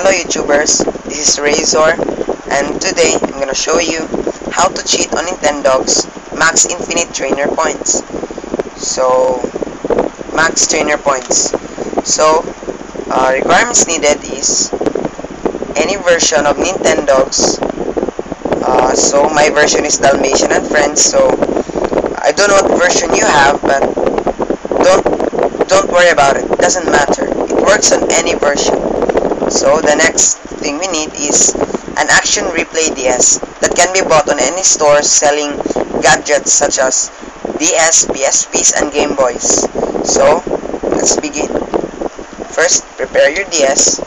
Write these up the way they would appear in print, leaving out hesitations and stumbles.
Hello YouTubers, this is Razor, and today I'm gonna show you how to cheat on Nintendogs Max Infinite Trainer Points. So, Max Trainer Points. So, requirements needed is any version of Nintendogs. So my version is Dalmatian and Friends. So I don't know what version you have, but don't worry about it. It doesn't matter. It works on any version. So the next thing we need is an Action Replay DS that can be bought on any store selling gadgets such as DS, PSPs, and Game Boys. So let's begin. First, prepare your DS.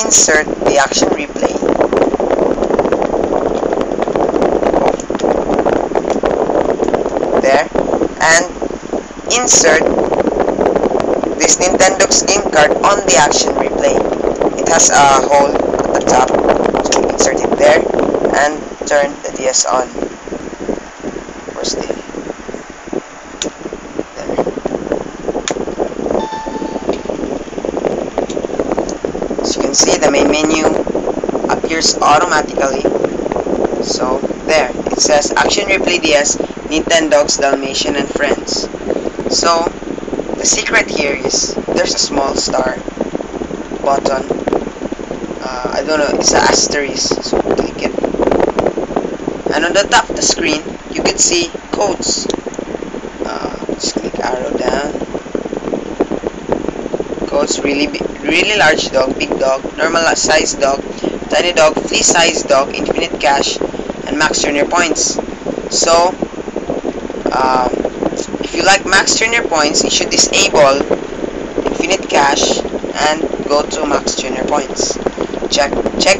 Insert the Action Replay. There. And insert this Nintendogs game card on the Action Replay. It has a hole at the top, so insert it there and turn the DS on. First thing. There. As you can see, the main menu appears automatically. So there, it says Action Replay DS, Nintendogs, Dalmatian, and Friends. So the secret here is there's a small star button. I don't know, it's an asterisk, so click it. And on the top of the screen, you can see codes. Just click arrow down. Codes: really large dog, big dog, normal size dog, tiny dog, flea size dog, infinite cash, and max trainer points. So if you like max trainer points, you should disable infinite cash and go to max trainer points. Check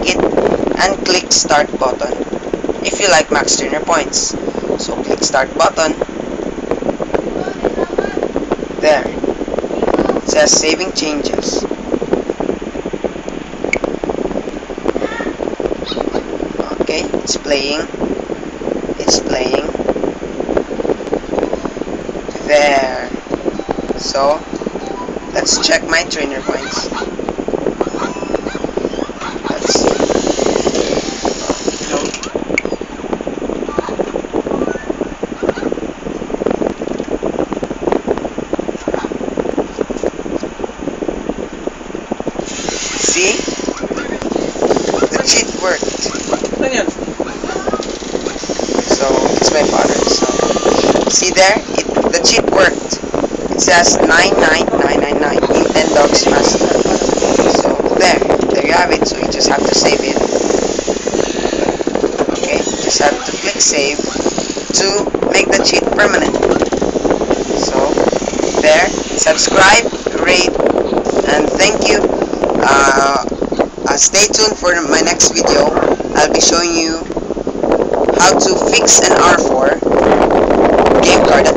it and click start button if you like max trainer points. So click start button. There. It says saving changes. Okay, it's playing. It's playing. There. So let's check my trainer points. Let's see. See? The cheat worked. So it's my father. So see there? The cheat worked. It says 99999 Nintendogs Master. So there you have it. So you just have to save it. Okay, just have to click save to make the cheat permanent. So there, subscribe, rate, and thank you. Stay tuned for my next video. I'll be showing you how to fix an R4 game card at